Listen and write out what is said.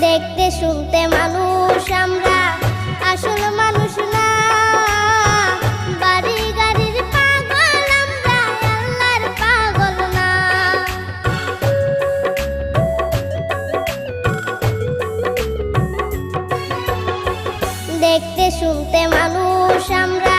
দেখতে শুনতে মানুষ আমরা, আসল মানুষ না। বাড়ি গাড়ির পাগল আমরা, আল্লাহর পাগল না। দেখতে শুনতে মানুষ আমরা,